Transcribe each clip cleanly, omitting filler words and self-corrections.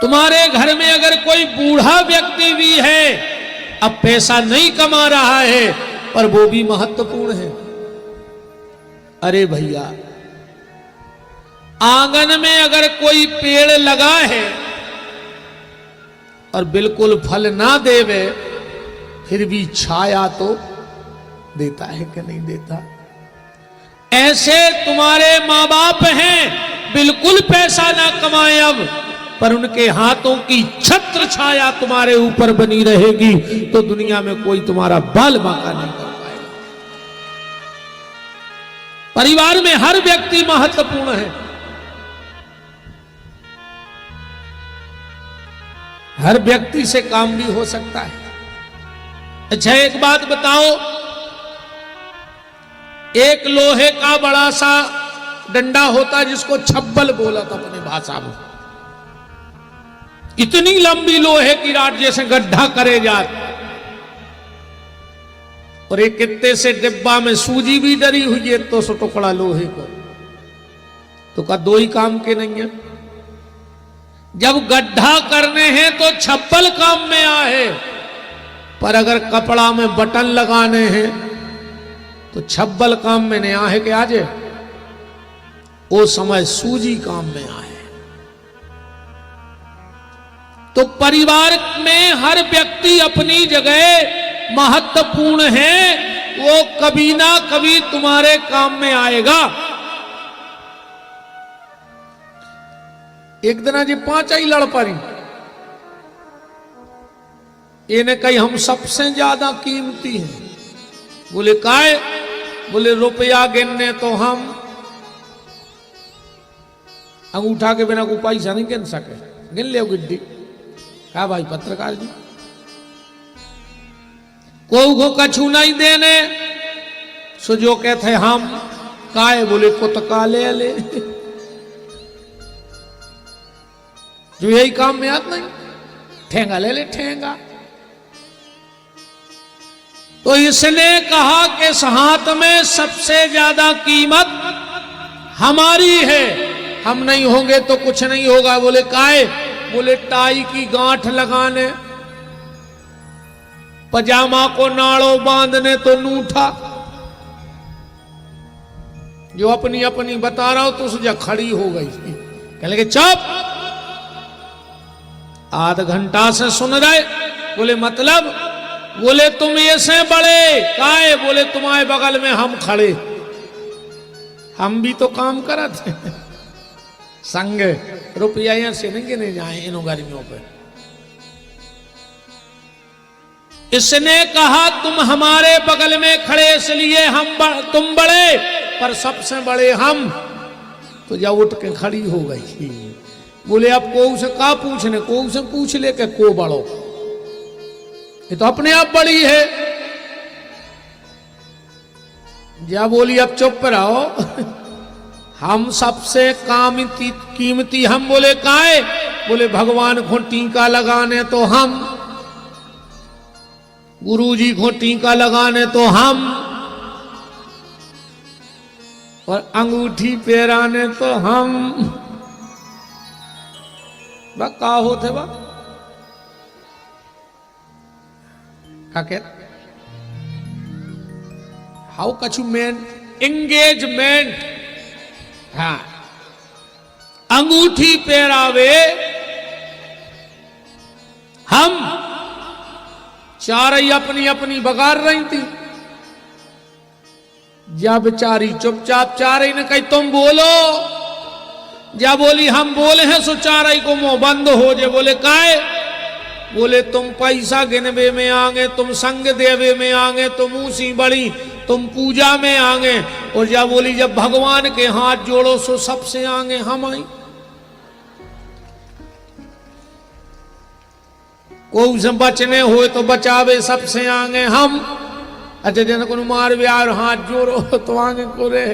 तुम्हारे घर में अगर कोई बूढ़ा व्यक्ति भी है, अब पैसा नहीं कमा रहा है, पर वो भी महत्वपूर्ण है। अरे भैया, आंगन में अगर कोई पेड़ लगा है और बिल्कुल फल ना देवे, फिर भी छाया तो देता है कि नहीं देता? ऐसे तुम्हारे माँ बाप हैं, बिल्कुल पैसा ना कमाए अब, पर उनके हाथों की छत्र छाया तुम्हारे ऊपर बनी रहेगी, तो दुनिया में कोई तुम्हारा बाल बांका नहीं कर पाएगा। परिवार में हर व्यक्ति महत्वपूर्ण है। हर व्यक्ति से काम भी हो सकता है। अच्छा, एक बात बताओ, एक लोहे का बड़ा सा डंडा होता जिसको छब्बल बोला था अपनी भाषा में, इतनी लंबी लोहे की राड जैसे गड्ढा करे जाए, और एक कित्ते से डिब्बा में सूजी भी डरी हुई है, तो सो टुकड़ा लोहे को, तो का दो ही काम के नहीं है। जब गड्ढा करने हैं तो छप्पल काम में आए, पर अगर कपड़ा में बटन लगाने हैं तो छब्बल काम में नहीं आए कि आजे वो समय सूजी काम में आए। तो परिवार में हर व्यक्ति अपनी जगह महत्वपूर्ण है, वो कभी ना कभी तुम्हारे काम में आएगा। एक दिन जी पांच ही लड़ पड़ी, इन्हें कही हम सबसे ज्यादा कीमती हैं। बोले काय? बोले रुपया गिनने तो हम अंगूठा के बिना को पैसा नहीं गिन सके, गिन ले गिड्डी। क्या भाई पत्रकार जी, को कछु नहीं देने, सो जो कहते हम काय? बोले कुतका ले ले। जो यही काम में आता नहीं, ठेंगा ले ले ठेंगा। तो इसने कहा कि इस हाथ में सबसे ज्यादा कीमत हमारी है, हम नहीं होंगे तो कुछ नहीं होगा। बोले काय? बोले टाई की गांठ लगाने, पजामा को नाड़ो बांधने तो नूठा। जो अपनी अपनी बता रहा हो तो उससे खड़ी हो गई। कहने लगे चुप, आध घंटा से सुन रहे। बोले मतलब? बोले तुम ये से बड़े काहे? बोले तुम्हारे बगल में हम खड़े, हम भी तो काम करा थे संग, रुपया से नहीं जाए इन गर्मियों पे। इसने कहा तुम हमारे बगल में खड़े इसलिए तुम बड़े, पर सबसे बड़े हम। तो जब उठ के खड़ी हो गई। बोले अब को से का पूछने, को से पूछ ले के को बड़ो, ये तो अपने आप बड़ी है। जा बोली अब चुप रहो, हम सबसे कीमती हम। बोले काहे? बोले भगवान को टीका लगाने तो हम, गुरुजी को टीका लगाने तो हम, और अंगूठी पहराने तो हम। का होते बा हाउ कछु मेन एंगेजमेंट, हाँ अंगूठी पहरावे हम। चारई अपनी अपनी बगार रही थी। जा बेचारी चुपचाप चारई ने कही तुम बोलो। जा बोली हम बोले हैं, सो चारई को मुंह बंद हो जाए। बोले काहे? बोले तुम पैसा गिनवे में आगे, तुम संग देवे में आगे, तुम ऊसी बड़ी, तुम पूजा में आगे। और जा बोली जब भगवान के हाथ जोड़ो सो सबसे आगे हम आई। को से बचने हो तो बचावे सबसे आगे हम। अच्छा जन को मार व्यार हाथ जोड़ो तो आगे को रे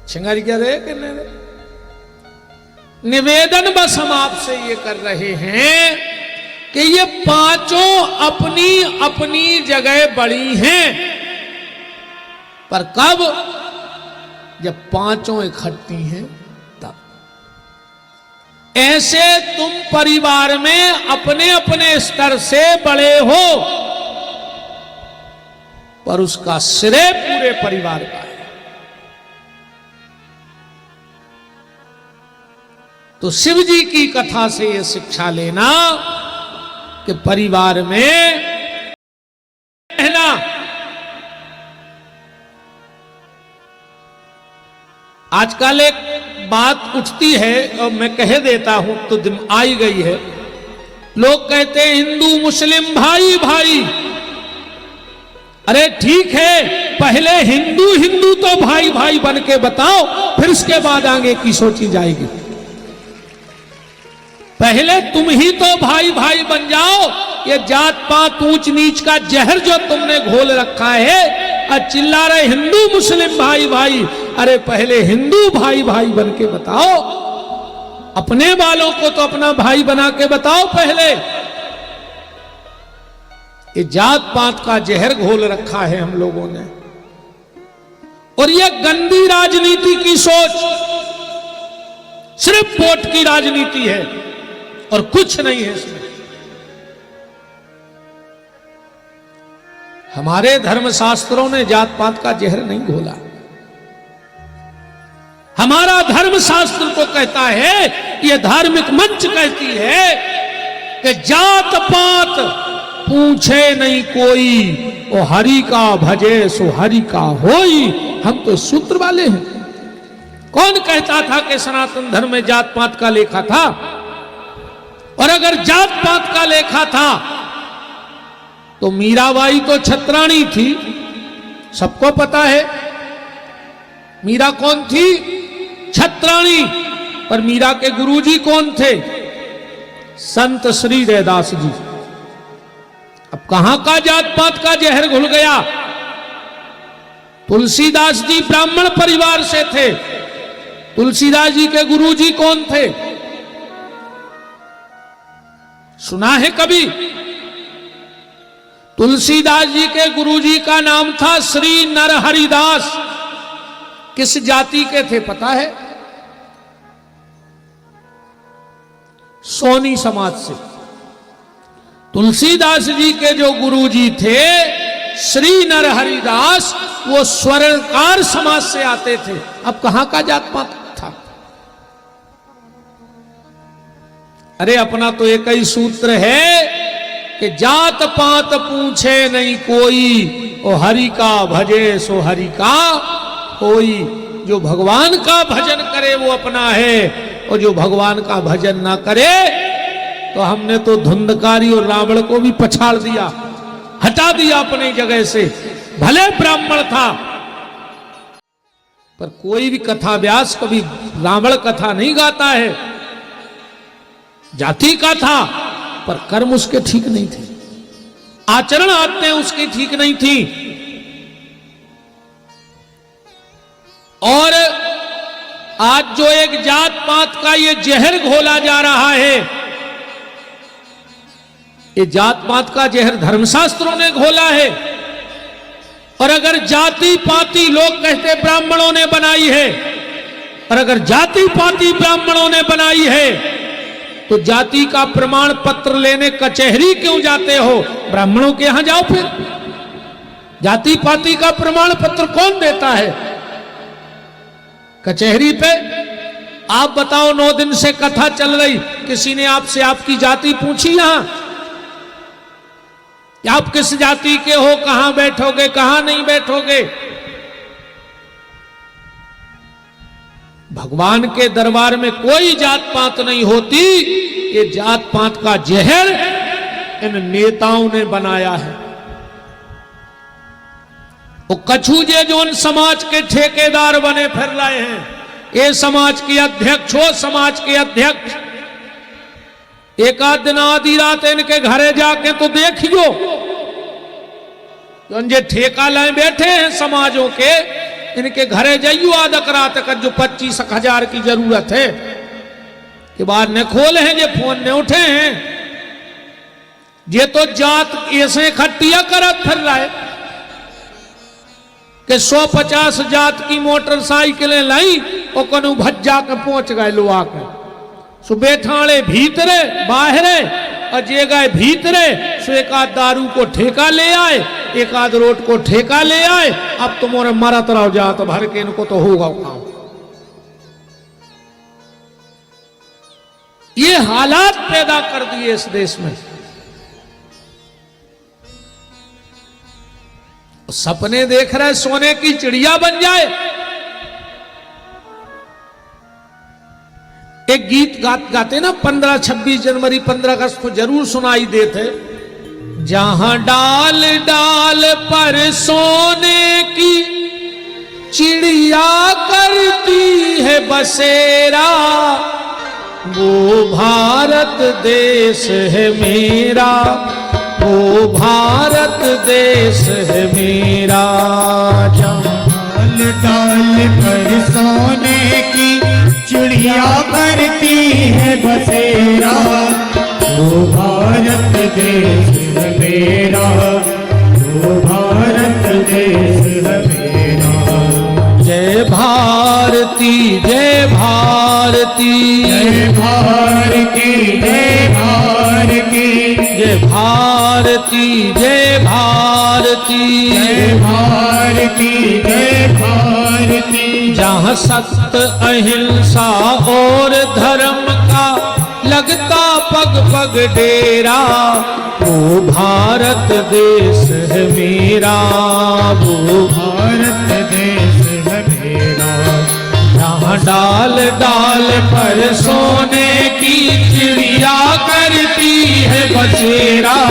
छिंगारी क्या रे कि नहीं रे? निवेदन बस हम आपसे ये कर रहे हैं कि ये पांचों अपनी अपनी जगह बड़ी हैं, पर कब? जब पांचों इकट्ठी हैं तब। ऐसे तुम परिवार में अपने अपने स्तर से बड़े हो, पर उसका श्रेय पूरे परिवार का है। तो शिव जी की कथा से यह शिक्षा लेना कि परिवार में रहना। आजकल एक बात उठती है और मैं कह देता हूं तो दिन आई गई है। लोग कहते हैं हिंदू मुस्लिम भाई भाई। अरे ठीक है, पहले हिंदू हिंदू तो भाई भाई बन के बताओ, फिर उसके बाद आगे की सोची जाएगी। पहले तुम ही तो भाई भाई बन जाओ। ये जात पात ऊंच नीच का जहर जो तुमने घोल रखा है, और चिल्ला रहे हिंदू मुस्लिम भाई भाई। अरे पहले हिंदू भाई भाई बन के बताओ, अपने वालों को तो अपना भाई बना के बताओ पहले। ये जात पात का जहर घोल रखा है हम लोगों ने, और ये गंदी राजनीति की सोच, सिर्फ वोट की राजनीति है और कुछ नहीं है इसमें। हमारे धर्मशास्त्रों ने जात पात का जहर नहीं घोला। हमारा धर्मशास्त्र तो कहता है, यह धार्मिक मंच कहती है कि जात पात पूछे नहीं कोई, ओ हरि का भजे सो हरि का होई। हम तो सूत्र वाले हैं। कौन कहता था कि सनातन धर्म में जात पात का लेखा था? और अगर जात पात का लेखा था तो मीराबाई तो छत्राणी थी, सबको पता है। मीरा कौन थी? छत्राणी। पर मीरा के गुरुजी कौन थे? संत श्री रैदास जी। अब कहां का जात पात का जहर घुल गया? तुलसीदास जी ब्राह्मण परिवार से थे। तुलसीदास जी के गुरुजी कौन थे? सुना है कभी? तुलसीदास जी के गुरुजी का नाम था श्री नरहरिदास। किस जाति के थे पता है? सोनी समाज से। तुलसीदास जी के जो गुरुजी थे श्री नरहरिदास, वो स्वर्णकार समाज से आते थे। अब कहां का जात पात था? अरे अपना तो एक ही सूत्र है कि जात पात पूछे नहीं कोई, ओ हरि का भजे सो हरि का होई। जो भगवान का भजन करे वो अपना है, और जो भगवान का भजन ना करे तो हमने तो धुंधकारी और रावण को भी पछाड़ दिया, हटा दिया अपनी जगह से। भले ब्राह्मण था, पर कोई भी कथा व्यास कभी रावण कथा नहीं गाता है। जाति का था, पर कर्म उसके ठीक नहीं थे, आचरण आदतें उसकी ठीक नहीं थी। और आज जो एक जात पात का ये जहर घोला जा रहा है, ये जात पात का जहर धर्मशास्त्रों ने घोला है। और अगर जाति पाति लोग कहते ब्राह्मणों ने बनाई है, और अगर जाति पाति ब्राह्मणों ने बनाई है, तो जाति का प्रमाण पत्र लेने कचहरी क्यों जाते हो? ब्राह्मणों के यहां जाओ फिर। जाति पाति का प्रमाण पत्र कौन देता है? कचहरी पे। आप बताओ, 9 दिन से कथा चल रही, किसी ने आपसे आपकी जाति पूछी यहां? आप किस जाति के हो, कहां बैठोगे, कहां नहीं बैठोगे? भगवान के दरबार में कोई जात पात नहीं होती। ये जात पात का जहर इन नेताओं ने बनाया है। वो कछुजे जो उन समाज के ठेकेदार बने फिर रहे हैं, ये समाज के अध्यक्ष हो, समाज के अध्यक्ष। एक आध दिन आधी रात इनके घरे जाके तो देखियो, जो ठेका लाए बैठे हैं समाजों के, इनके घरे जाइयो आधक रात तक, जो 25,000 की जरूरत है कि बाद ने खोले हैं, जे फोन ने उठे हैं, ये तो जात ऐसे इकट्ठिया करत फिर रहा है कि 150 जात की मोटरसाइकिलें लाई और कनु भज्जा के पहुंच गए लो आकर। सो बैठाणे भीतरे बाहरे और जे गए भीतरे सो एक आध दारू को ठेका ले आए, एक आध रोट को ठेका ले आए। अब तुम्हारे मरत रहो जा तो भर के इनको तो होगा काम। ये हालात पैदा कर दिए इस देश में। सपने देख रहे सोने की चिड़िया बन जाए। एक गीत गाते ना 15-26 जनवरी 15 अगस्त को जरूर सुनाई देते। जहां डाल डाल पर सोने की चिड़िया करती है बसेरा, वो भारत देश है मेरा, वो भारत देश है मेरा। डाल डाल पर सोने की चिड़िया करती है बसेरा, वो भारत देश है मेरा, वो भारत देश है मेरा। जय भारती जय भारती जय भारती जय भारती जय भारती जय भारती जय भारती जय भारती। जहाँ सत्य अहिंसा और धर्म का लगता पग पग डेरा, वो भारत देश है मेरा, वो भारत देश है मेरा। जहाँ डाल डाल पर सोने की चिड़िया करती है बसेरा,